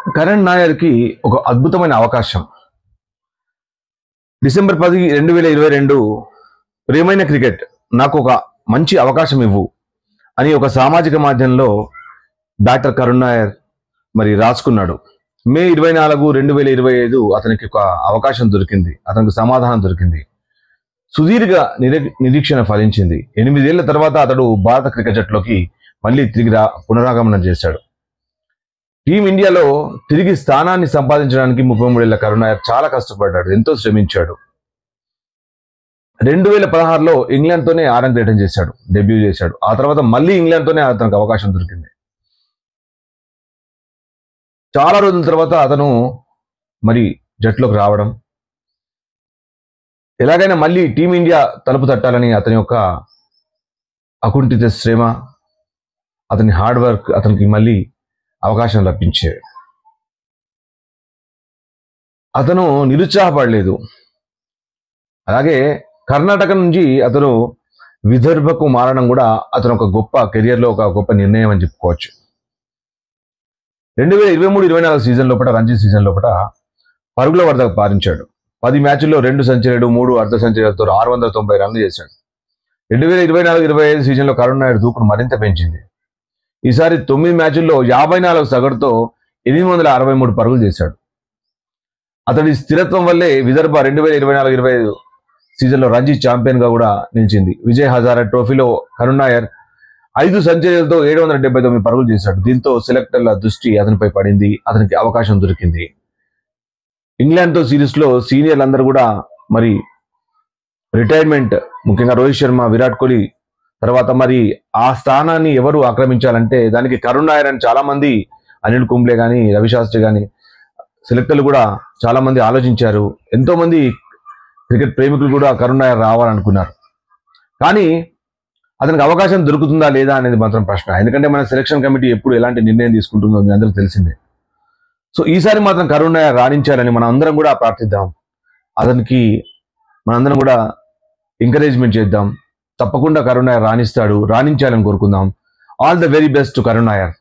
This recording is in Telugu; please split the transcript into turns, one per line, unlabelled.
కరణ్ నాయర్కి ఒక అద్భుతమైన అవకాశం. డిసెంబర్ 10, 2022 ప్రియమైన క్రికెట్ నాకు ఒక మంచి అవకాశం ఇవ్వు అని ఒక సామాజిక మాధ్యమంలో డాక్టర్ కరుణ్ నాయర్ మరి రాసుకున్నాడు. మే 24, 2025 అతనికి ఒక అవకాశం దొరికింది. అతనికి సమాధానం దొరికింది. సుదీర్ఘ నిరీక్షణ ఫలించింది. 8 ఏళ్ల తర్వాత అతడు భారత క్రికెట్ జట్టులోకి మళ్ళీ తిరిగి పునరాగమనం చేశాడు. టీమిండియాలో తిరిగి స్థానాన్ని సంపాదించడానికి 33 ఏళ్ల కరుణ్ నాయర్ చాలా కష్టపడ్డాడు, ఎంతో శ్రమించాడు. 2016లో ఇంగ్లాండ్తోనే ఆరంగేటం చేశాడు, డెబ్యూ చేశాడు. ఆ తర్వాత మళ్ళీ ఇంగ్లాండ్తోనే అతనికి అవకాశం దొరికింది. చాలా రోజుల తర్వాత అతను మరి జట్టులోకి రావడం, ఎలాగైనా మళ్ళీ టీమిండియా తలుపు తట్టాలని అతని యొక్క అకుంఠిత శ్రమ, అతని హార్డ్ వర్క్ అతనికి మళ్ళీ అవకాశం లభించేది. అతను నిరుత్సాహపడలేదు. అలాగే కర్ణాటక నుంచి అతను విదర్భకు మారడం కూడా అతను ఒక గొప్ప కెరియర్లో ఒక గొప్ప నిర్ణయం అని చెప్పుకోవచ్చు. 2023-24 సీజన్ లోపల, రంజీ సీజన్ లోపల పరుగుల వరద పారించాడు. 10 మ్యాచ్ల్లో 2 సెంచరీలు, 3 అర్ధ సెంచరీలతో 690 రన్లు చేశాడు. 2024-25 సీజన్లో కరుణ్ నాయర్ దూకును మరింత పెంచింది. ఈసారి 9 మ్యాచ్ల్లో 54 సగటుతో 863 పరుగులు చేశాడు. అతడి స్థిరత్వం వల్లే విదర్భ 2024-25 సీజన్లో రంజీ ఛాంపియన్గా కూడా నిలిచింది. విజయ్ హజారే ట్రోఫీలో కరుణ్ నాయర్ 5 సెంచరీలతో 779 పరుగులు చేశాడు. దీంతో సెలెక్టర్ల దృష్టి అతనిపై పడింది. అతనికి అవకాశం దొరికింది. ఇంగ్లాండ్తో సిరీస్లో సీనియర్లందరూ కూడా మరి రిటైర్మెంట్, ముఖ్యంగా రోహిత్ శర్మ, విరాట్ కోహ్లీ తర్వాత మరి ఆ స్థానాన్ని ఎవరు ఆక్రమించాలంటే దానికి కరుణ్ నాయర్ అని చాలా మంది, అనిల్ కుంబ్లే కానీ, రవిశాస్త్రి కానీ, సెలెక్టర్లు కూడా చాలా మంది ఆలోచించారు. ఎంతో మంది క్రికెట్ ప్రేమికులు కూడా కరుణ్ నాయర్ రావాలనుకున్నారు. కానీ అతనికి అవకాశం దొరుకుతుందా లేదా అనేది మాత్రం ప్రశ్న. ఎందుకంటే మన సెలక్షన్ కమిటీ ఎప్పుడు ఎలాంటి నిర్ణయం తీసుకుంటుందో మీ అందరికీ తెలిసిందే. సో ఈసారి మాత్రం కరుణ్ నాయర్ రాణించాలని మనం అందరం కూడా ప్రార్థిద్దాం. అతనికి మనందరం కూడా ఎంకరేజ్మెంట్ చేద్దాం. తప్పకుండా కరుణ్ నాయర్ రాణిస్తాడు, రాణించాలని కోరుకుందాం. All the very best to Karun Nair.